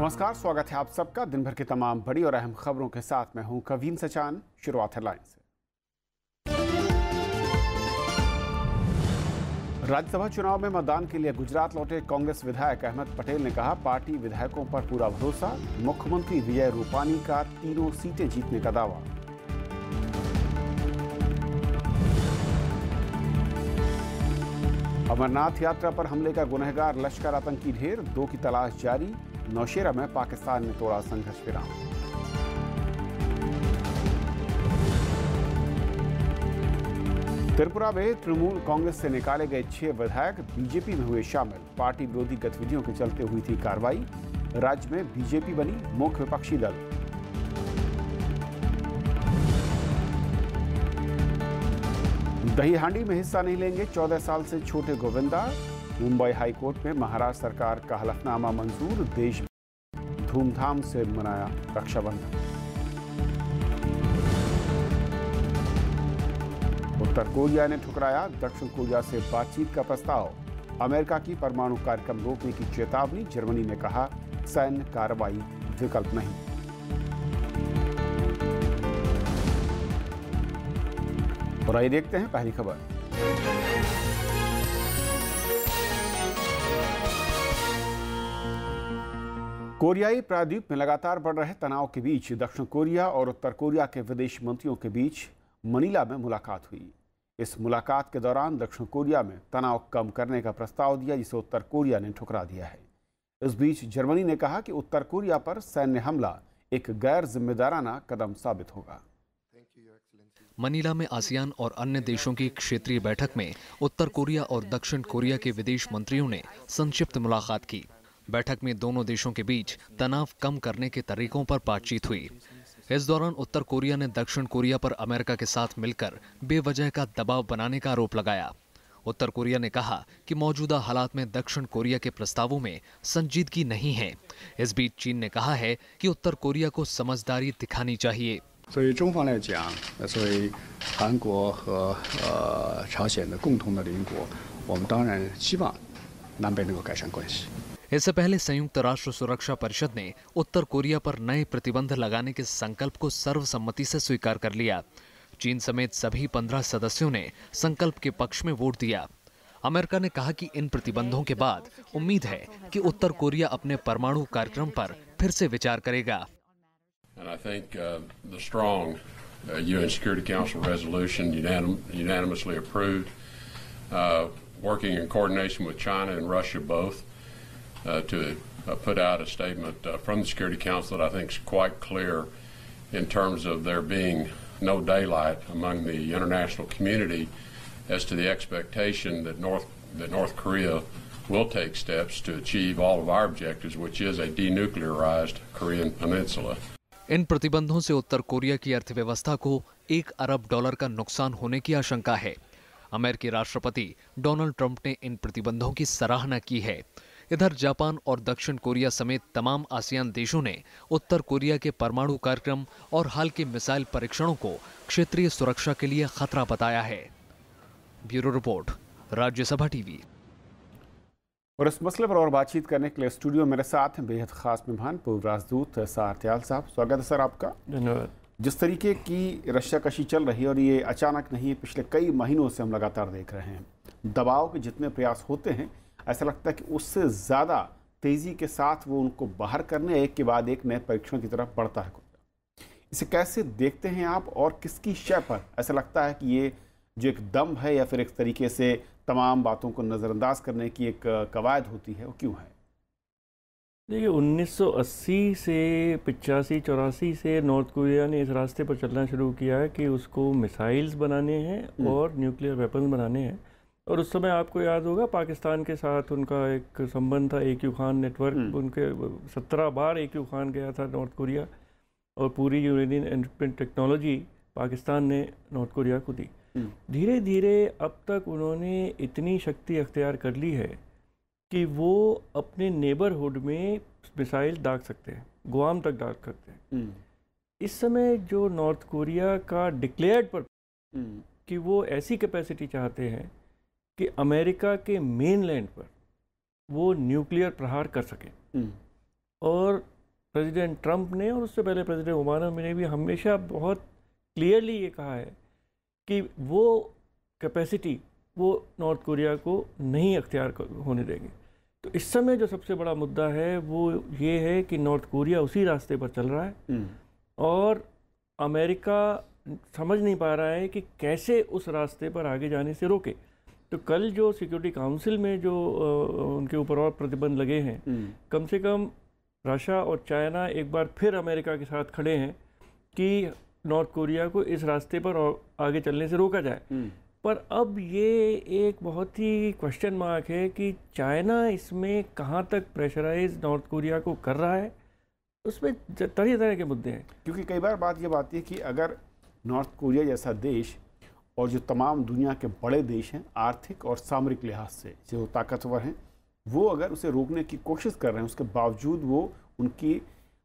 नमस्कार, स्वागत है आप सबका दिन भर की तमाम बड़ी और अहम खबरों के साथ। मैं हूं कवीन सचान। शुरुआत हेडलाइन से। राज्यसभा चुनाव में मतदान के लिए गुजरात लौटे कांग्रेस विधायक अहमद पटेल ने कहा, पार्टी विधायकों पर पूरा भरोसा। मुख्यमंत्री विजय रूपानी का तीनों सीटें जीतने का दावा। अमरनाथ यात्रा पर हमले का गुनहगार लश्कर आतंकी ढेर, 2 की तलाश जारी। नौशेरा में पाकिस्तान ने तोड़ा संघर्ष विराम। त्रिपुरा में तृणमूल कांग्रेस से निकाले गए 6 विधायक बीजेपी में हुए शामिल। पार्टी विरोधी गतिविधियों के चलते हुई थी कार्रवाई। राज्य में बीजेपी बनी मुख्य विपक्षी दल। दहीहांडी में हिस्सा नहीं लेंगे 14 साल से छोटे गोविंदा। मुंबई हाईकोर्ट में महाराष्ट्र सरकार का हलफनामा मंजूर। देश में धूमधाम से मनाया रक्षाबंधन। उत्तर कोरिया ने ठुकराया दक्षिण कोरिया से बातचीत का प्रस्ताव। अमेरिका की परमाणु कार्यक्रम रोकने की चेतावनी। जर्मनी ने कहा, सैन्य कार्रवाई विकल्प नहीं। और आइए देखते हैं पहली खबर। कोरियाई प्रायद्वीप में लगातार बढ़ रहे तनाव के बीच दक्षिण कोरिया और उत्तर कोरिया के विदेश मंत्रियों के बीच मनीला में मुलाकात हुई। इस मुलाकात के दौरान दक्षिण कोरिया में तनाव कम करने का प्रस्ताव दिया, जिसे उत्तर कोरिया ने ठुकरा दिया है। इस बीच जर्मनी ने कहा कि उत्तर कोरिया पर सैन्य हमला एक गैर जिम्मेदाराना कदम साबित होगा। मनीला में आसियान और अन्य देशों की क्षेत्रीय बैठक में उत्तर कोरिया और दक्षिण कोरिया के विदेश मंत्रियों ने संक्षिप्त मुलाकात की। बैठक में दोनों देशों के बीच तनाव कम करने के तरीकों पर बातचीत हुई। इस दौरान उत्तर कोरिया ने दक्षिण कोरिया पर अमेरिका के साथ मिलकर बेवजह का दबाव बनाने का आरोप लगाया। उत्तर कोरिया ने कहा कि मौजूदा हालात में दक्षिण कोरिया के प्रस्तावों में संजीदगी नहीं है। इस बीच चीन ने कहा है कि उत्तर कोरिया को समझदारी दिखानी चाहिए। 所以中方来讲，作为韩国和朝鲜的共同的邻国，我们当然希望南北能够改善关系。 इससे पहले संयुक्त राष्ट्र सुरक्षा परिषद ने उत्तर कोरिया पर नए प्रतिबंध लगाने के संकल्प को सर्वसम्मति से स्वीकार कर लिया। चीन समेत सभी 15 सदस्यों ने संकल्प के पक्ष में वोट दिया। अमेरिका ने कहा कि इन प्रतिबंधों के बाद उम्मीद है कि उत्तर कोरिया अपने परमाणु कार्यक्रम पर फिर से विचार करेगा। And I think the strong UN Security Council resolution unanimously approved, working in coordination with China and Russia both, to put out a statement from the Security Council that I think is quite clear in terms of there being no daylight among the international community as to the expectation that North Korea will take steps to achieve all of our objectives, which is a denuclearized Korean peninsula. इन प्रतिबंधों से उत्तर Korea की अर्थव्यवस्था को $1 अरब का नुकसान होने की आशंका है। अमेरिकी राष्ट्रपति डोनाल्ड ट्रंप ने इन प्रतिबंधों की सराहना की है। इधर जापान और दक्षिण कोरिया समेत तमाम आसियान देशों ने उत्तर कोरिया के परमाणु कार्यक्रम और हाल के मिसाइल परीक्षणों को क्षेत्रीय सुरक्षा के लिए खतरा बताया है। Bureau report, Rajya Sabha TV. और इस मसले पर और बातचीत करने के लिए स्टूडियो मेरे साथ हैं बेहद खास मेहमान पूर्व राजदूत सारत्याल साहब। स्वागत है सर आपका। धन्यवाद। जिस तरीके की रस्साकशी चल रही है, और ये अचानक नहीं है, पिछले कई महीनों से हम लगातार देख रहे हैं, दबाव के जितने प्रयास होते हैं ऐसा लगता है कि उससे ज़्यादा तेज़ी के साथ वो उनको बाहर करने एक के बाद एक नए परीक्षण की तरफ बढ़ता है। इसे कैसे देखते हैं आप, और किसकी शय पर ऐसा लगता है कि ये जो एक दम है या फिर एक तरीके से तमाम बातों को नज़रअंदाज करने की एक कवायद होती है, वो क्यों है? देखिए, 1980 से 85-84 से नॉर्थ कोरिया ने इस रास्ते पर चलना शुरू किया है कि उसको मिसाइल्स बनाने हैं और न्यूक्लियर वेपन बनाने हैं। और उस समय आपको याद होगा पाकिस्तान के साथ उनका एक संबंध था, एक खान नेटवर्क। उनके 17 बार एक खान गया था नॉर्थ कोरिया, और पूरी यूरेनियम एनरिचमेंट टेक्नोलॉजी पाकिस्तान ने नॉर्थ कोरिया को दी। धीरे धीरे अब तक उन्होंने इतनी शक्ति अख्तियार कर ली है कि वो अपने नेबरहुड में मिसाइल दाग सकते हैं, गुआम तक दाग सकते हैं। इस समय जो नॉर्थ कोरिया का डिक्लेयर्ड पर कि वो ऐसी कैपेसिटी चाहते हैं कि अमेरिका के मेनलैंड पर वो न्यूक्लियर प्रहार कर सकें। और प्रेसिडेंट ट्रंप ने और उससे पहले प्रेसिडेंट ओबामा ने भी हमेशा बहुत क्लियरली ये कहा है कि वो कैपेसिटी वो नॉर्थ कोरिया को नहीं अख्तियार होने देंगे। तो इस समय जो सबसे बड़ा मुद्दा है वो ये है कि नॉर्थ कोरिया उसी रास्ते पर चल रहा है और अमेरिका समझ नहीं पा रहा है कि कैसे उस रास्ते पर आगे जाने से रोके। तो कल जो सिक्योरिटी काउंसिल में जो उनके ऊपर और प्रतिबंध लगे हैं, कम से कम रशिया और चाइना एक बार फिर अमेरिका के साथ खड़े हैं कि नॉर्थ कोरिया को इस रास्ते पर और आगे चलने से रोका जाए। पर अब ये एक बहुत ही क्वेश्चन मार्क है कि चाइना इसमें कहाँ तक प्रेशराइज नॉर्थ कोरिया को कर रहा है, उसमें तरह तरह के मुद्दे हैं। क्योंकि कई बार बात ये आती है कि अगर नॉर्थ कोरिया जैसा देश और जो तमाम दुनिया के बड़े देश हैं आर्थिक और सामरिक लिहाज से जो ताकतवर हैं, वो अगर उसे रोकने की कोशिश कर रहे हैं, उसके बावजूद वो उनकी,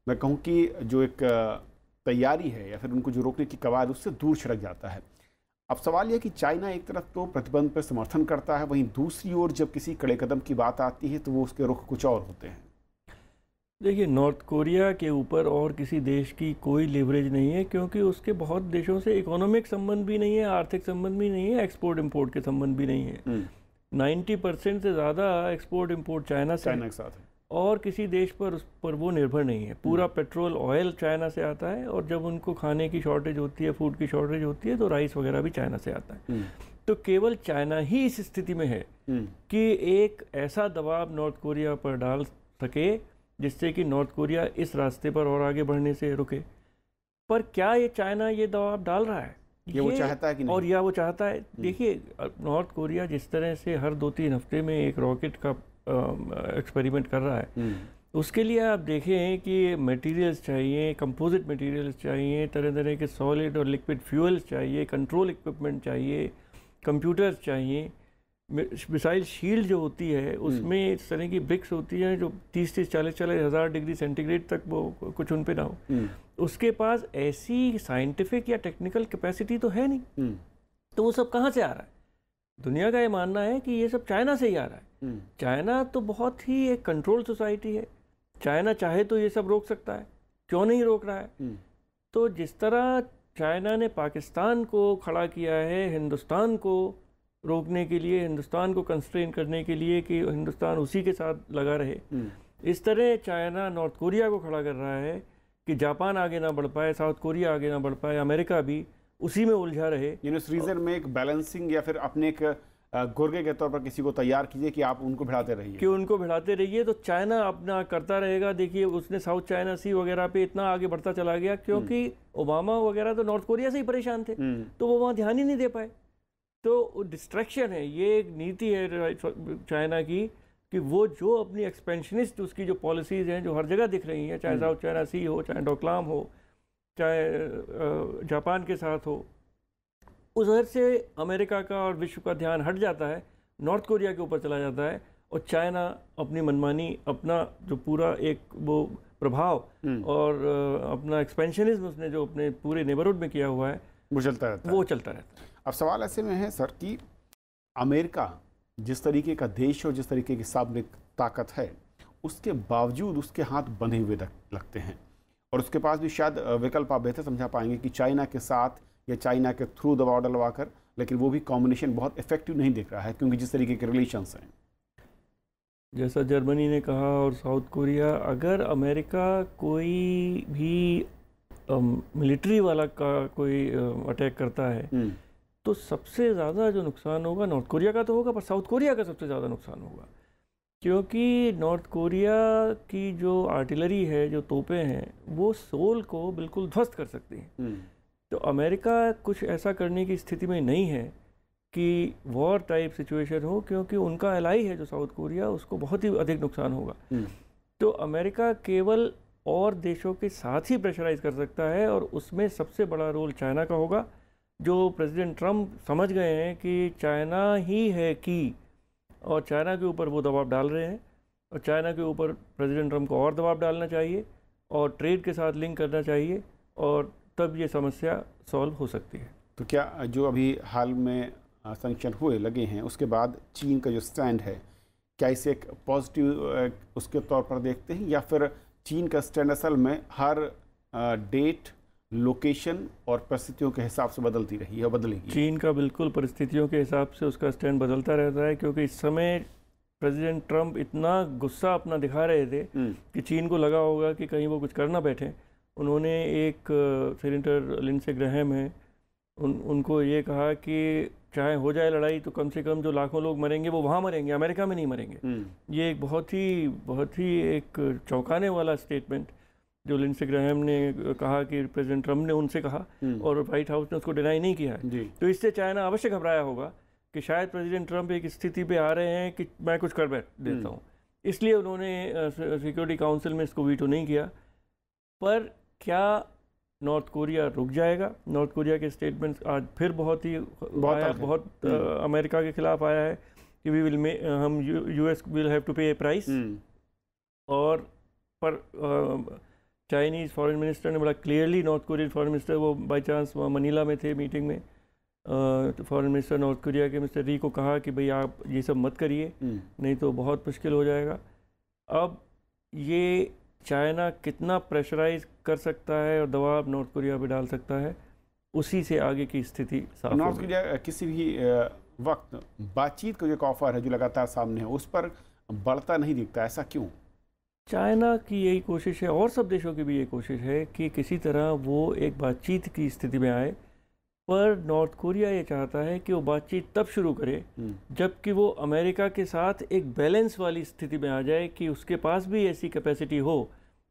मैं कहूँ कि जो एक तैयारी है या फिर उनको जो रोकने की कवायद, उससे दूर छिड़क जाता है। अब सवाल यह कि चाइना एक तरफ तो प्रतिबंध पर समर्थन करता है, वहीं दूसरी ओर जब किसी कड़े कदम की बात आती है तो वो उसके रुख कुछ और होते हैं। देखिए, नॉर्थ कोरिया के ऊपर और किसी देश की कोई लिवरेज नहीं है, क्योंकि उसके बहुत देशों से इकोनॉमिक संबंध भी नहीं है, आर्थिक संबंध भी नहीं है, एक्सपोर्ट इंपोर्ट के संबंध भी नहीं है। 90% से ज़्यादा एक्सपोर्ट इंपोर्ट चाइना के साथ है और किसी देश पर उस पर वो निर्भर नहीं है। पूरा पेट्रोल ऑयल चाइना से आता है और जब उनको खाने की शॉर्टेज होती है, फूड की शॉर्टेज होती है, तो राइस वगैरह भी चाइना से आता है। तो केवल चाइना ही इस स्थिति में है कि एक ऐसा दबाव नॉर्थ कोरिया पर डाल सके जिससे कि नॉर्थ कोरिया इस रास्ते पर और आगे बढ़ने से रुके। पर क्या ये चाइना ये दबाव डाल रहा है, ये वो चाहता है कि नहीं? और या वो चाहता है? देखिए, नॉर्थ कोरिया जिस तरह से हर 2-3 हफ्ते में एक रॉकेट का एक्सपेरिमेंट कर रहा है, उसके लिए आप देखें कि मटेरियल्स चाहिए, कंपोजिट मटेरियल्स चाहिए, तरह तरह के सॉलिड और लिक्विड फ्यूल्स चाहिए, कंट्रोल इक्विपमेंट चाहिए, कंप्यूटर्स चाहिए, मिसाइल शील्ड जो होती है उसमें इस तरह की ब्रिक्स होती हैं जो 30-40 हज़ार डिग्री सेंटीग्रेड तक वो कुछ उन पे ना हो। उसके पास ऐसी साइंटिफिक या टेक्निकल कैपेसिटी तो है नहीं। तो वो सब कहाँ से आ रहा है? दुनिया का ये मानना है कि ये सब चाइना से ही आ रहा है। चाइना तो बहुत ही एक कंट्रोल सोसाइटी है, चाइना चाहे तो ये सब रोक सकता है, क्यों नहीं रोक रहा है? तो जिस तरह चाइना ने पाकिस्तान को खड़ा किया है हिंदुस्तान को रोकने के लिए, हिंदुस्तान को कंस्ट्रेन करने के लिए कि हिंदुस्तान उसी के साथ लगा रहे, इस तरह चाइना नॉर्थ कोरिया को खड़ा कर रहा है कि जापान आगे ना बढ़ पाए, साउथ कोरिया आगे ना बढ़ पाए, अमेरिका भी उसी में उलझा रहे। इस रीजन में एक बैलेंसिंग या फिर अपने एक गुर्गे के तौर पर किसी को तैयार कीजिए कि आप उनको भिड़ाते रहिए, कि उनको भिड़ाते रहिए, तो चाइना अपना करता रहेगा। देखिए, उसने साउथ चाइना सी वगैरह पे इतना आगे बढ़ता चला गया क्योंकि ओबामा वगैरह तो नॉर्थ कोरिया से ही परेशान थे, तो वो वहाँ ध्यान ही नहीं दे पाए। तो डिस्ट्रैक्शन है, ये एक नीति है चाइना की कि वो जो अपनी एक्सपेंशनिस्ट उसकी जो पॉलिसीज़ हैं जो हर जगह दिख रही हैं, चाहे साउथ चाइना सी हो, चाहे डोकलाम हो, चाहे जापान के साथ हो, उधर से अमेरिका का और विश्व का ध्यान हट जाता है, नॉर्थ कोरिया के ऊपर चला जाता है और चाइना अपनी मनमानी, अपना जो पूरा एक वो प्रभाव और अपना एक्सपेंशनिज्म उसने जो अपने पूरे नेबरहुड में किया हुआ है वो चलता रहता है। अब सवाल ऐसे में है सर कि अमेरिका जिस तरीके का देश और जिस तरीके की सामरिक ताकत है, उसके बावजूद उसके हाथ बंधे हुए लगते हैं और उसके पास भी शायद विकल्प आप बेहतर समझा पाएंगे कि चाइना के साथ या चाइना के थ्रू दबाव डलवा कर, लेकिन वो भी कॉम्बिनेशन बहुत इफेक्टिव नहीं दिख रहा है क्योंकि जिस तरीके के रिलेशंस हैं, जैसा जर्मनी ने कहा और साउथ कोरिया, अगर अमेरिका कोई भी मिलिट्री वाला का कोई अटैक करता है तो सबसे ज़्यादा जो नुकसान होगा नॉर्थ कोरिया का तो होगा, पर साउथ कोरिया का सबसे ज़्यादा नुकसान होगा, क्योंकि नॉर्थ कोरिया की जो आर्टिलरी है, जो तोपें हैं, वो सोल को बिल्कुल ध्वस्त कर सकती हैं। तो अमेरिका कुछ ऐसा करने की स्थिति में नहीं है कि वॉर टाइप सिचुएशन हो, क्योंकि उनका एलाई है जो साउथ कोरिया, उसको बहुत ही अधिक नुकसान होगा। तो अमेरिका केवल और देशों के साथ ही प्रेशराइज कर सकता है और उसमें सबसे बड़ा रोल चाइना का होगा, जो प्रेसिडेंट ट्रंप समझ गए हैं कि चाइना ही है की, और चाइना के ऊपर वो दबाव डाल रहे हैं और चाइना के ऊपर प्रेसिडेंट ट्रंप को और दबाव डालना चाहिए और ट्रेड के साथ लिंक करना चाहिए और तब ये समस्या सॉल्व हो सकती है। तो क्या जो अभी हाल में सैंक्शन हुए लगे हैं उसके बाद चीन का जो स्टैंड है, क्या इसे एक पॉजिटिव उसके तौर पर देखते हैं या फिर चीन का स्टैंड असल में हर डेट, लोकेशन और परिस्थितियों के हिसाब से बदलती रही है, बदलेगी। चीन का बिल्कुल परिस्थितियों के हिसाब से उसका स्टैंड बदलता रहता है, क्योंकि इस समय प्रेसिडेंट ट्रंप इतना गुस्सा अपना दिखा रहे थे कि चीन को लगा होगा कि कहीं वो कुछ कर ना बैठे। उन्होंने एक सेनेटर लिंडसे ग्रैहम है, उनको ये कहा कि चाहे हो जाए लड़ाई तो कम से कम जो लाखों लोग मरेंगे वो वहाँ मरेंगे, अमेरिका में नहीं मरेंगे। ये एक बहुत ही एक चौंकाने वाला स्टेटमेंट जो लिंडसे ग्रैहम ने कहा कि प्रेसिडेंट ट्रंप ने उनसे कहा, और वाइट हाउस ने उसको डिनाई नहीं किया है। तो इससे चाइना अवश्य घबराया होगा कि शायद प्रेसिडेंट ट्रंप एक स्थिति पे आ रहे हैं कि मैं कुछ कर बैठ देता हूँ, इसलिए उन्होंने सिक्योरिटी काउंसिल में इसको वीटो नहीं किया। पर क्या नॉर्थ कोरिया रुक जाएगा? नॉर्थ कोरिया के स्टेटमेंट्स आज फिर बहुत अमेरिका के खिलाफ आया है कि हम यूएस विल हैव टू पे ए प्राइस। और पर चाइनीज़ फॉरेन मिनिस्टर ने बड़ा clearly, north Korean foreign minister, वो बाई चांस मनीला में थे मीटिंग में, तो फॉरेन मिनिस्टर नॉर्थ कोरिया के मिस्टर री को कहा कि भाई आप ये सब मत करिए, नहीं तो बहुत मुश्किल हो जाएगा। अब ये चाइना कितना प्रेशराइज कर सकता है और दबाव नॉर्थ कोरिया पे डाल सकता है, उसी से आगे की स्थिति साफ होगी। नॉर्थ कोरिया किसी भी वक्त बातचीत का जो एक ऑफर है जो लगातार सामने है उस पर बढ़ता नहीं दिखता, ऐसा क्यों? चाइना की यही कोशिश है और सब देशों की भी ये कोशिश है कि किसी तरह वो एक बातचीत की स्थिति में आए, पर नॉर्थ कोरिया ये चाहता है कि वो बातचीत तब शुरू करे जबकि वो अमेरिका के साथ एक बैलेंस वाली स्थिति में आ जाए कि उसके पास भी ऐसी कैपेसिटी हो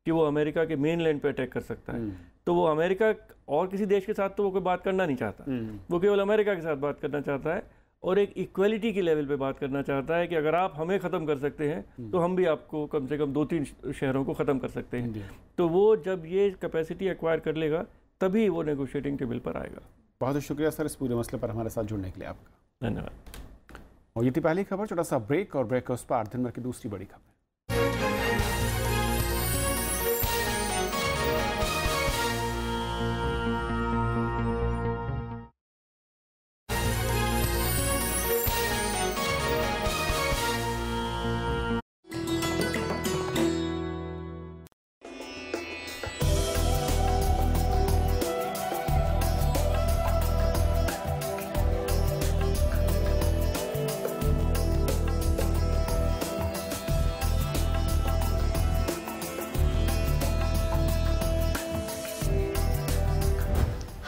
कि वो अमेरिका के मेन लैंड पे अटैक कर सकता है। तो वो अमेरिका और किसी देश के साथ तो वो कोई बात करना नहीं चाहता, वो केवल अमेरिका के साथ बात करना चाहता है और एक इक्वलिटी की लेवल पे बात करना चाहता है कि अगर आप हमें ख़त्म कर सकते हैं तो हम भी आपको कम से कम 2-3 शहरों को ख़त्म कर सकते हैं। तो वो जब ये कैपेसिटी एक्वायर कर लेगा तभी वो नेगोशिएटिंग टेबल पर आएगा। बहुत बहुत शुक्रिया सर इस पूरे मसले पर हमारे साथ जुड़ने के लिए आपका। धन्यवाद। और ये थी पहली खबर, छोटा सा ब्रेक और ब्रेक के उस पार दिन भर की दूसरी बड़ी खबर।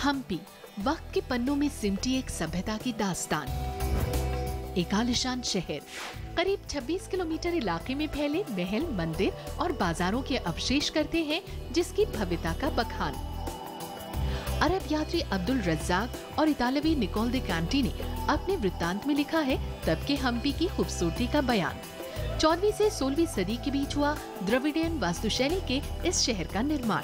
हम्पी वक्त के पन्नों में सिमटी एक सभ्यता की दास्तान। एक आलिशान शहर करीब 26 किलोमीटर इलाके में फैले महल, मंदिर और बाजारों के अवशेष करते हैं जिसकी भव्यता का बखान। अरब यात्री अब्दुल रज्जाक और इतालवी निकोल दे कैंटी ने अपने वृत्तांत में लिखा है तब के हम्पी की खूबसूरती का बयान। 14वीं से 16वीं सदी के बीच हुआ द्रविडियन वास्तुशैली के इस शहर का निर्माण।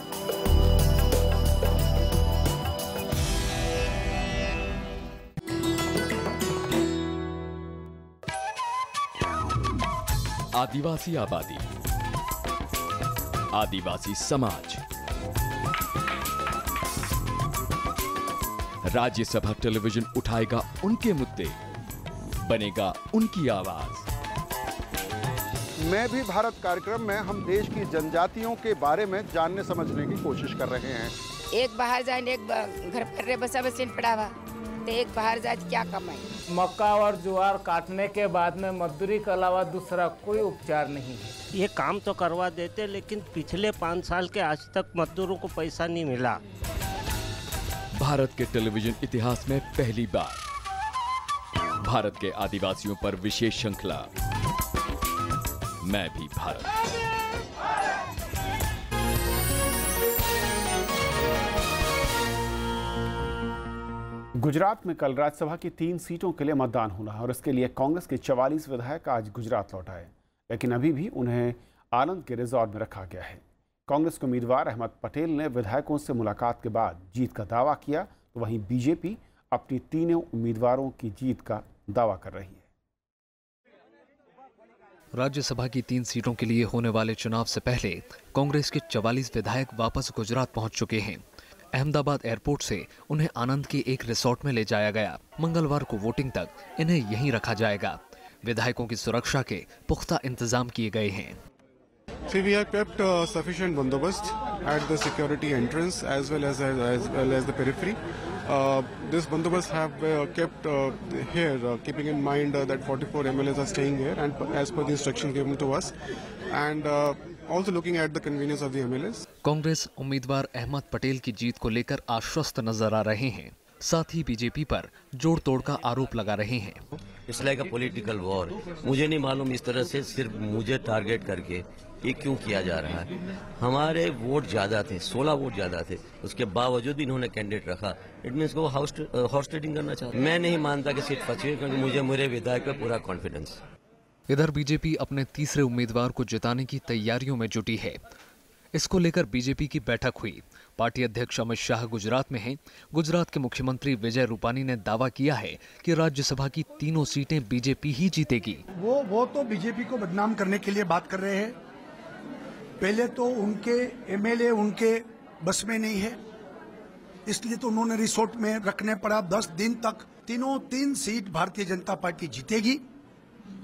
आदिवासी आबादी, आदिवासी समाज, राज्यसभा टेलीविजन उठाएगा उनके मुद्दे, बनेगा उनकी आवाज। मैं भी भारत कार्यक्रम में हम देश की जनजातियों के बारे में जानने समझने की कोशिश कर रहे हैं। एक बाहर जाए, एक घर पर बसा बसीन पड़ावा, तो एक बाहर जाए क्या कमाई। मक्का और ज्वार काटने के बाद में मजदूरी के अलावा दूसरा कोई उपचार नहीं है। ये काम तो करवा देते लेकिन पिछले 5 साल के आज तक मजदूरों को पैसा नहीं मिला। भारत के टेलीविजन इतिहास में पहली बार भारत के आदिवासियों पर विशेष श्रृंखला मैं भी भारत। गुजरात में कल राज्यसभा की 3 सीटों के लिए मतदान होना है और इसके लिए कांग्रेस के 44 विधायक आज गुजरात लौट आए, लेकिन अभी भी उन्हें आनंद के रिजॉर्ट में रखा गया है। कांग्रेस के उम्मीदवार अहमद पटेल ने विधायकों से मुलाकात के बाद जीत का दावा किया, तो वहीं बीजेपी अपनी तीनों उम्मीदवारों की जीत का दावा कर रही है। राज्यसभा की 3 सीटों के लिए होने वाले चुनाव से पहले कांग्रेस के 44 विधायक वापस गुजरात पहुंच चुके हैं। अहमदाबाद एयरपोर्ट से उन्हें आनंद के एक रिसोर्ट में ले जाया गया। मंगलवार को वोटिंग तक इन्हें यहीं रखा जाएगा। विधायकों की सुरक्षा के पुख्ता इंतजाम किए गए हैं। See, we have kept sufficient bandobast at the security entrance as well as the periphery. This bandobast have kept here, keeping in mind that 44 MLAs are staying here, and as per the instruction given to us, and also looking at the convenience of the MLAs. Congress उम्मीदवार अहमद पटेल की जीत को लेकर आश्वस्त नजर आ रहे हैं, साथ ही BJP पर जोड़ तोड़ का आरोप लगा रहे हैं। It's like a political war. मुझे नहीं मालूम इस तरह से सिर्फ मुझे टारगेट करके ये क्यों किया जा रहा है। हमारे वोट ज्यादा थे, 16 वोट ज्यादा थे, उसके बावजूद इन्होंने कैंडिडेट रखा। इट मीन्स को हॉर्स ट्रेडिंग करना चाहते। मैं नहीं मानता कि सीट फंसी, क्योंकि मुझे मेरे विधायक पे पूरा कॉन्फिडेंस। इधर बीजेपी अपने तीसरे उम्मीदवार को जिताने की तैयारियों में जुटी है। इसको लेकर बीजेपी की बैठक हुई। पार्टी अध्यक्ष अमित शाह गुजरात में हैं। गुजरात के मुख्यमंत्री विजय रूपानी ने दावा किया है कि राज्यसभा की तीनों सीटें बीजेपी ही जीतेगी। वो तो बीजेपी को बदनाम करने के लिए बात कर रहे हैं। पहले तो उनके एमएलए उनके बस में नहीं है, इसलिए तो उन्होंने रिसोर्ट में रखने पड़ा। 10 दिन तक तीन सीट भारतीय जनता पार्टी जीतेगी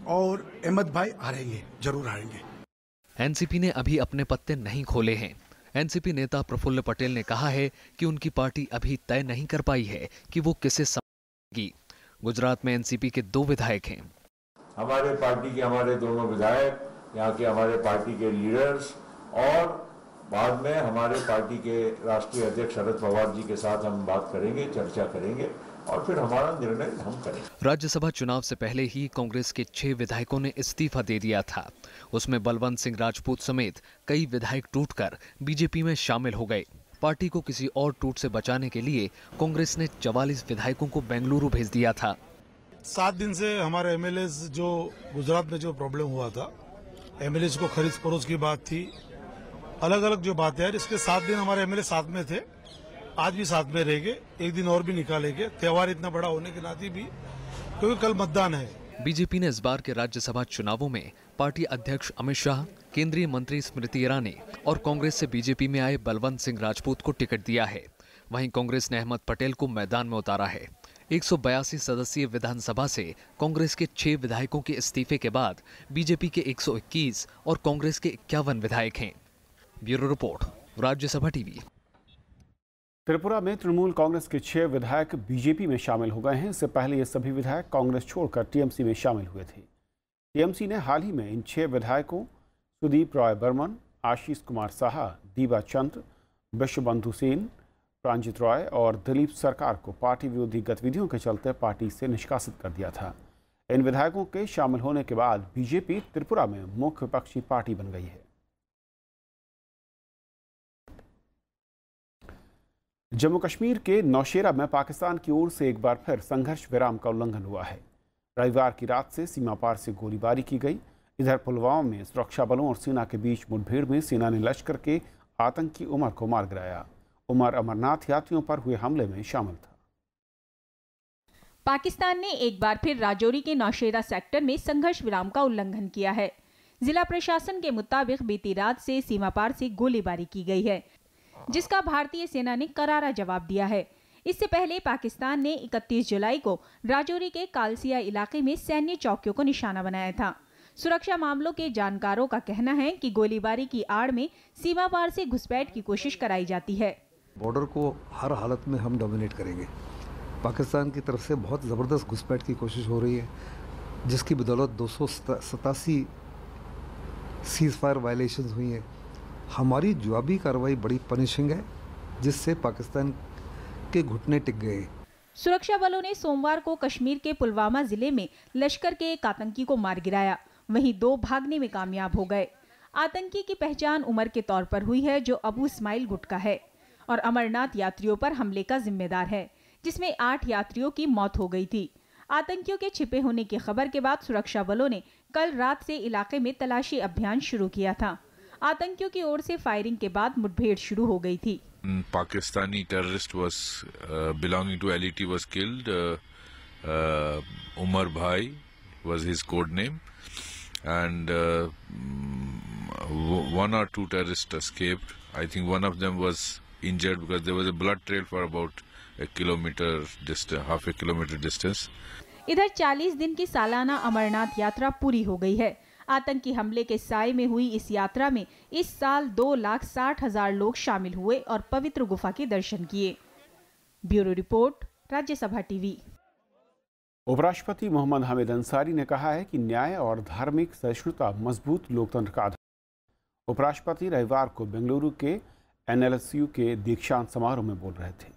और अहमद भाई हारेंगे, जरूर हारेंगे। एनसीपी ने अभी अपने पत्ते नहीं खोले हैं। एनसीपी नेता प्रफुल्ल पटेल ने कहा है कि उनकी पार्टी अभी तय नहीं कर पाई है कि वो किसे समर्थेगी। गुजरात में एनसीपी के 2 विधायक हैं। हमारे पार्टी के हमारे दोनों विधायक, यहाँ के हमारे पार्टी के लीडर्स और बाद में हमारे पार्टी के राष्ट्रीय अध्यक्ष शरद पवार जी के साथ हम बात करेंगे, चर्चा करेंगे और फिर हमारा निर्णय हम करेंगे। राज्यसभा चुनाव से पहले ही कांग्रेस के 6 विधायकों ने इस्तीफा दे दिया था। उसमें बलवंत सिंह राजपूत समेत कई विधायक टूटकर बीजेपी में शामिल हो गए। पार्टी को किसी और टूट से बचाने के लिए कांग्रेस ने 44 विधायकों को बेंगलुरु भेज दिया था। 7 दिन से हमारे एमएलए जो गुजरात में जो प्रॉब्लम हुआ था, एमएलए को खरीद फरोख्त की बात थी, अलग अलग जो बातें हैं, इसके 7 दिन हमारे एमएलए साथ में थे। आज भी साथ में रहेंगे, एक दिन और भी निकालेंगे। त्योहार इतना बड़ा होने के नाते भी, क्योंकि कल मतदान है। बीजेपी ने इस बार के राज्यसभा चुनावों में पार्टी अध्यक्ष अमित शाह, केंद्रीय मंत्री स्मृति ईरानी और कांग्रेस से बीजेपी में आए बलवंत सिंह राजपूत को टिकट दिया है। वहीं कांग्रेस ने अहमद पटेल को मैदान में उतारा है। 182 सदस्यीय विधानसभा से कांग्रेस के 6 विधायकों के इस्तीफे के बाद बीजेपी के 121 और कांग्रेस के 51 विधायक हैं। Bureau report, Rajya Sabha TV. Tripura में तृणमूल कांग्रेस के 6 विधायक बीजेपी में शामिल हो गए हैं। इससे पहले ये सभी विधायक कांग्रेस छोड़कर टीएमसी में शामिल हुए थे। टीएमसी ने हाल ही में इन 6 विधायकों सुदीप रॉय बर्मन, आशीष कुमार साहा, दीबा चंद्र, विश्वबंधु सेन, प्रांजित रॉय और दिलीप सरकार को पार्टी विरोधी गतिविधियों के चलते पार्टी से निष्कासित कर दिया था। इन विधायकों के शामिल होने के बाद बीजेपी त्रिपुरा में मुख्य विपक्षी पार्टी बन गई है। जम्मू कश्मीर के नौशेरा में पाकिस्तान की ओर से एक बार फिर संघर्ष विराम का उल्लंघन हुआ है। रविवार की रात से सीमा पार से गोलीबारी की गई। इधर पुलवामा में सुरक्षा बलों और सेना के बीच मुठभेड़ में सेना ने लश्कर के आतंकी उमर को मार गिराया। उमर अमरनाथ यात्रियों पर हुए हमले में शामिल था। पाकिस्तान ने एक बार फिर राजौरी के नौशेरा सेक्टर में संघर्ष विराम का उल्लंघन किया है। जिला प्रशासन के मुताबिक बीती रात से सीमा पार से गोलीबारी की गई है, जिसका भारतीय सेना ने करारा जवाब दिया है। इससे पहले पाकिस्तान ने 31 जुलाई को राजौरी के कालसिया इलाके में सैन्य चौकियों को निशाना बनाया था। सुरक्षा मामलों के जानकारों का कहना है कि गोलीबारी की आड़ में सीमा पार से घुसपैठ की कोशिश कराई जाती है। बॉर्डर को हर हालत में हम डोमिनेट करेंगे। पाकिस्तान की तरफ से बहुत ज़बरदस्त घुसपैठ की कोशिश हो रही है, जिसकी बदौलत 287 सीज फायर वायलेशंस हुई हैं। हमारी जवाबी कार्रवाई बड़ी पनिशिंग है, जिससे पाकिस्तान के घुटने टिक गए। सुरक्षा बलों ने सोमवार को कश्मीर के पुलवामा जिले में लश्कर के एक आतंकी को मार गिराया। वहीं 2 भागने में कामयाब हो गए। आतंकी की पहचान उमर के तौर पर हुई है, जो अबू इस्माइल गुट का है और अमरनाथ यात्रियों पर हमले का जिम्मेदार है, जिसमें 8 यात्रियों की मौत हो गई थी। आतंकियों के छिपे होने की खबर के बाद सुरक्षा बलों ने कल रात से इलाके में तलाशी अभियान शुरू किया था। आतंकियों की ओर से फायरिंग के बाद मुठभेड़ शुरू हो गई थी। Pakistani terrorist was belonging to LET was killed. Umar Bhai was his code name, and 1 or 2 terrorists escaped. I think one of them was injured because there was a blood trail for about a kilometer distance, half a kilometer distance. इधर 40 दिन की सालाना अमरनाथ यात्रा पूरी हो गई है। आतंकी हमले के साए में हुई इस यात्रा में इस साल 2,60,000 लोग शामिल हुए और पवित्र गुफा के दर्शन किए। Bureau report, Rajya Sabha TV. उपराष्ट्रपति मोहम्मद हामिद अंसारी ने कहा है कि न्याय और धार्मिक सहिष्णुता मजबूत लोकतंत्र का आधार। उपराष्ट्रपति रविवार को बेंगलुरु के NLSU के दीक्षांत समारोह में बोल रहे थे।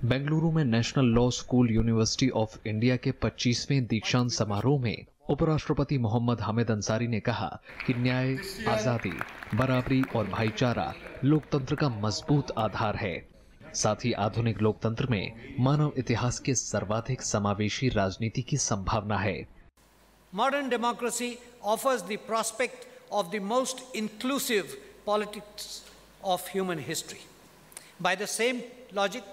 बेंगलुरु में national law school university of India के 25वें दीक्षांत समारोह में उपराष्ट्रपति मोहम्मद हामिद अंसारी ने कहा कि न्याय, आजादी, बराबरी और भाईचारा लोकतंत्र का मजबूत आधार है। साथ ही आधुनिक लोकतंत्र में मानव इतिहास के सर्वाधिक समावेशी राजनीति की संभावना है। Modern democracy offers the prospect of the most inclusive politics of human history. By the same logic,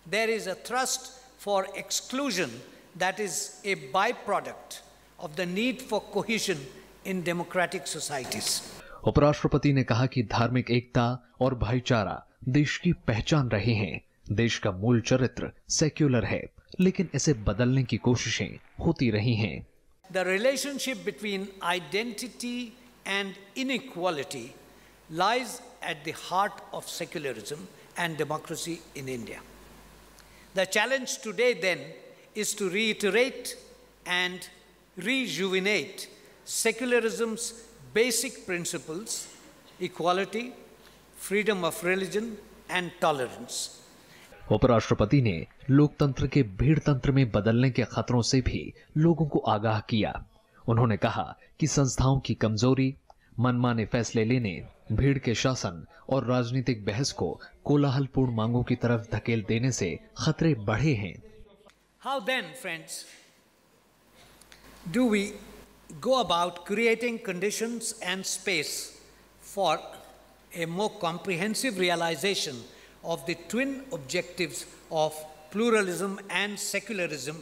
there is a thrust for exclusion that is a byproduct of the need for cohesion in democratic societies. उपराष्ट्रपति ने कहा कि धार्मिक एकता और भाईचारा देश की पहचान रहे हैं। देश का मूल चरित्र सेक्युलर है, लेकिन इसे बदलने की कोशिशें होती रही हैं। The relationship between identity and inequality lies at the heart of secularism and democracy in India. The challenge today then is to reiterate and rejuvenate secularism's basic principles: equality, freedom of religion and tolerance. उपराष्ट्रपति ने लोकतंत्र के भीड़तंत्र में बदलने के खतरों से भी लोगों को आगाह किया। उन्होंने कहा कि संस्थाओं की कमजोरी, मनमाने फैसले लेने, भीड़ के शासन और राजनीतिक बहस को कोलाहलपूर्ण मांगों की तरफ धकेल देने से खतरे बढ़े हैं। How then, friends, do we go about creating conditions and space for a more comprehensive realization of the twin objectives of pluralism and secularism,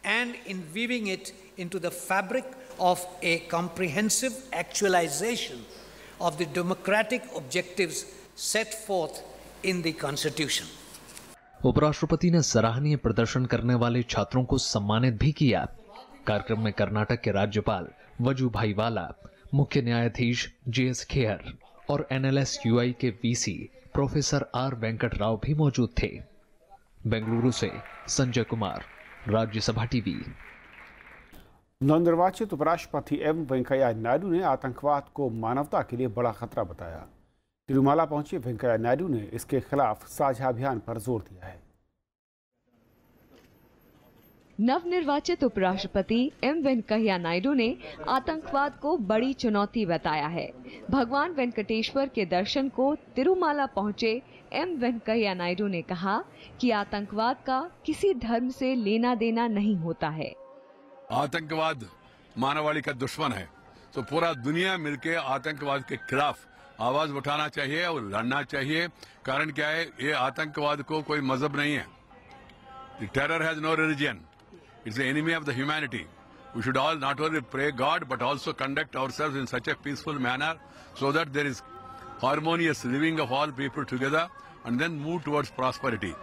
and in weaving it into the fabric of a comprehensive actualization of the democratic objectives set forth in the Constitution? उपराष्ट्रपति ने सराहनीय प्रदर्शन करने वाले छात्रों को सम्मानित भी किया। कार्यक्रम में कर्नाटक के राज्यपाल वजुभाई वाला, मुख्य न्यायाधीश JS खेयर और NLSUI के VC professor R Venkat Rao भी मौजूद थे। बेंगलुरु से संजय कुमार, राज्यसभा टीवी। नवनिर्वाचित उपराष्ट्रपति M वेंकैया नायडू ने आतंकवाद को मानवता के लिए बड़ा खतरा बताया। तिरुमाला पहुंचे वेंकैया नायडू ने इसके खिलाफ साझा अभियान पर जोर दिया है। नवनिर्वाचित उपराष्ट्रपति M वेंकैया नायडू ने आतंकवाद को बड़ी चुनौती बताया है। भगवान वेंकटेश्वर के दर्शन को तिरुमाला पहुंचे M वेंकैया नायडू ने कहा कि आतंकवाद का किसी धर्म से लेना देना नहीं होता है। आतंकवाद मानवाड़ी का दुश्मन है, तो पूरा दुनिया मिलकर आतंकवाद के खिलाफ आवाज उठाना चाहिए और लड़ना चाहिए। कारण क्या है, ये आतंकवाद को कोई मजहब नहीं है। The terror has no religion. It's the enemy of the humanity. We should all not only pray God but also conduct ourselves in such a peaceful manner so that there is harmonious living of all people together and then move towards prosperity.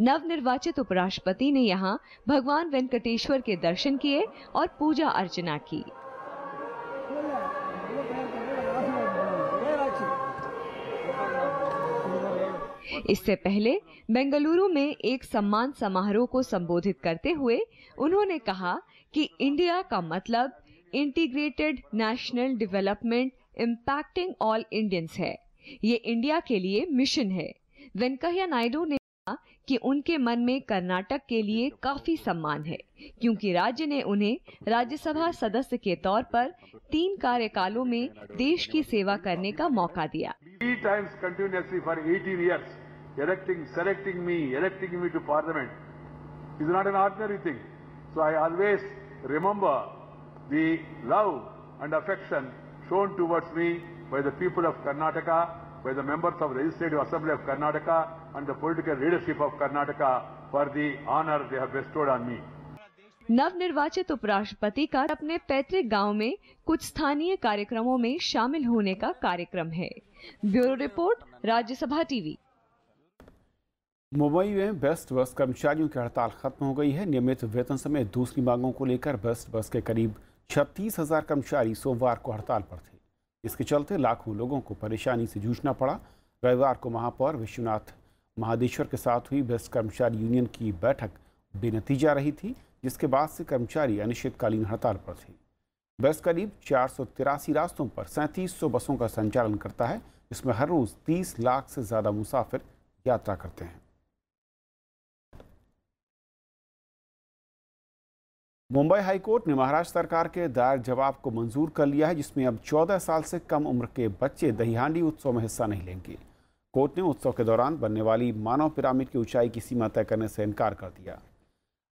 नवनिर्वाचित उपराष्ट्रपति ने यहाँ भगवान वेंकटेश्वर के दर्शन किए और पूजा अर्चना की। इससे पहले बेंगलुरु में एक सम्मान समारोह को संबोधित करते हुए उन्होंने कहा कि इंडिया का मतलब integrated national development impacting all Indians है। ये इंडिया के लिए मिशन है। वेंकैया नायडू ने कहा कि उनके मन में कर्नाटक के लिए काफी सम्मान है, क्योंकि राज्य ने उन्हें राज्यसभा सदस्य के तौर पर 3 कार्यकालों में देश की सेवा करने का मौका दिया। 3 times continuously for 18 years, selecting me to parliament is not an ordinary thing. So I always remember the love and affection shown towards me by the people of Karnataka, by the members of the Legislative Assembly of Karnataka and the political leadership of Karnataka for the honor they have bestowed on me. नवनिर्वाचित उपराष्ट्रपति का अपने पैतृक गांव में कुछ स्थानीय कार्यक्रमों में शामिल होने का कार्यक्रम है। Bureau report, Rajya Sabha TV. Mumbai में बेस्ट बस कर्मचारियों की हड़ताल खत्म हो गई है। नियमित वेतन समेत दूसरी मांगों को लेकर बेस्ट बस के करीब 36,000 कर्मचारी सोमवार को हड़ताल पर थे। इसके चलते लाखों लोगों को परेशानी से जूझना पड़ा। रविवार को महापौर विश्वनाथ महादेश्वर के साथ हुई बेस्ट कर्मचारी यूनियन की बैठक बेनतीजा रही थी, जिसके बाद से कर्मचारी अनिश्चितकालीन हड़ताल पर थे। बेस्ट करीब 483 रास्तों पर 3700 बसों का संचालन करता है, जिसमें हर रोज 30 लाख से ज्यादा मुसाफिर यात्रा करते हैं। मुंबई हाईकोर्ट ने महाराष्ट्र सरकार के दायर जवाब को मंजूर कर लिया है, जिसमें अब 14 साल से कम उम्र के बच्चे दही हांडी उत्सव में हिस्सा नहीं लेंगे। कोर्ट ने उत्सव के दौरान बनने वाली मानव पिरामिड की ऊंचाई की सीमा तय करने से इनकार कर दिया।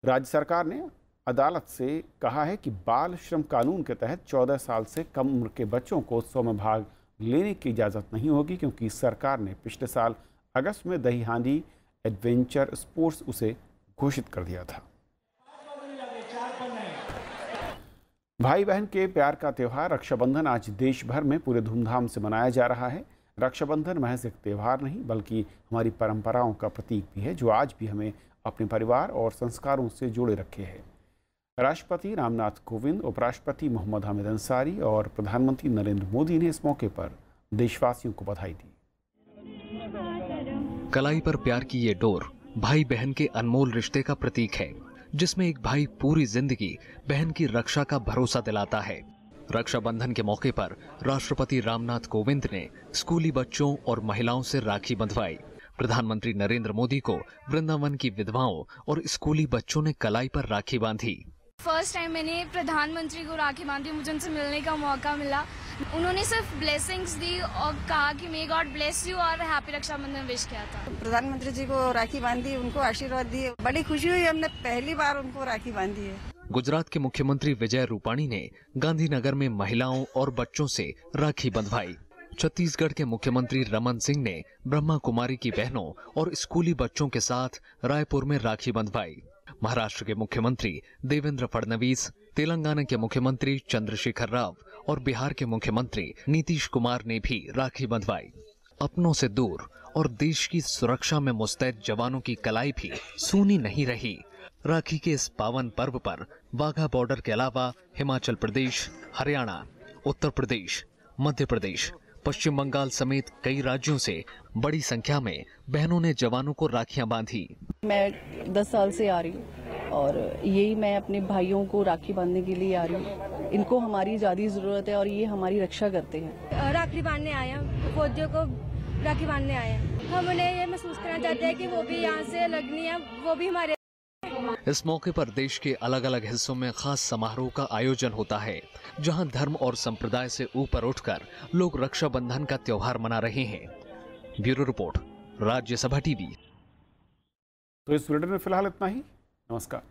राज्य सरकार ने अदालत से कहा है कि बाल श्रम कानून के तहत 14 साल से कम उम्र के बच्चों को उत्सव में भाग लेने की इजाज़त नहीं होगी, क्योंकि सरकार ने पिछले साल अगस्त में दही हांडी एडवेंचर स्पोर्ट्स उसे घोषित कर दिया था। भाई बहन के प्यार का त्यौहार रक्षाबंधन आज देश भर में पूरे धूमधाम से मनाया जा रहा है। रक्षाबंधन महज एक त्यौहार नहीं, बल्कि हमारी परंपराओं का प्रतीक भी है, जो आज भी हमें अपने परिवार और संस्कारों से जोड़े रखे है। राष्ट्रपति रामनाथ कोविंद, उपराष्ट्रपति मोहम्मद हामिद अंसारी और प्रधानमंत्री नरेंद्र मोदी ने इस मौके पर देशवासियों को बधाई दी। कलाई पर प्यार की ये डोर भाई बहन के अनमोल रिश्ते का प्रतीक है, जिसमें एक भाई पूरी जिंदगी बहन की रक्षा का भरोसा दिलाता है। रक्षाबंधन के मौके पर राष्ट्रपति रामनाथ कोविंद ने स्कूली बच्चों और महिलाओं से राखी बंधवाई। प्रधानमंत्री नरेंद्र मोदी को वृंदावन की विधवाओं और स्कूली बच्चों ने कलाई पर राखी बांधी। फर्स्ट टाइम मैंने प्रधानमंत्री को राखी बांधी, मुझे उनसे मिलने का मौका मिला। उन्होंने सिर्फ ब्लेसिंग्स दी और कहा कि मे गॉड ब्लेस यू और हैप्पी रक्षाबंधन विश किया था। प्रधानमंत्री जी को राखी बांधी, उनको आशीर्वाद दिए, बड़ी खुशी हुई। हमने पहली बार उनको राखी बांधी है। गुजरात के मुख्यमंत्री विजय रूपाणी ने गांधीनगर में महिलाओं और बच्चों से राखी बंधवाई। छत्तीसगढ़ के मुख्यमंत्री रमन सिंह ने ब्रह्मा कुमारी की बहनों और स्कूली बच्चों के साथ रायपुर में राखी बंधवाई। महाराष्ट्र के मुख्यमंत्री देवेंद्र फडणवीस, तेलंगाना के मुख्यमंत्री चंद्रशेखर राव और बिहार के मुख्यमंत्री नीतीश कुमार ने भी राखी बंधवाई। अपनों से दूर और देश की सुरक्षा में मुस्तैद जवानों की कलाई भी सूनी नहीं रही। राखी के इस पावन पर्व पर वाघा बॉर्डर के अलावा हिमाचल प्रदेश, हरियाणा, उत्तर प्रदेश, मध्य प्रदेश, पश्चिम बंगाल समेत कई राज्यों से बड़ी संख्या में बहनों ने जवानों को राखियां बांधी। मैं 10 साल से आ रही हूँ और यही मैं अपने भाइयों को राखी बांधने के लिए आ रही हूँ। इनको हमारी ज्यादा जरूरत है और ये हमारी रक्षा करते हैं। राखी बांधने आए हैं, फौजियों को राखी बांधने आए हैं। हम उन्हें ये महसूस करना चाहते हैं कि वो भी यहाँ से लगनी है, वो भी हमारे। इस मौके पर देश के अलग अलग हिस्सों में खास समारोह का आयोजन होता है, जहां धर्म और संप्रदाय से ऊपर उठकर लोग रक्षाबंधन का त्योहार मना रहे हैं। Bureau report, Rajya Sabha TV. तो इस बुलेटिन में फिलहाल इतना ही। नमस्कार।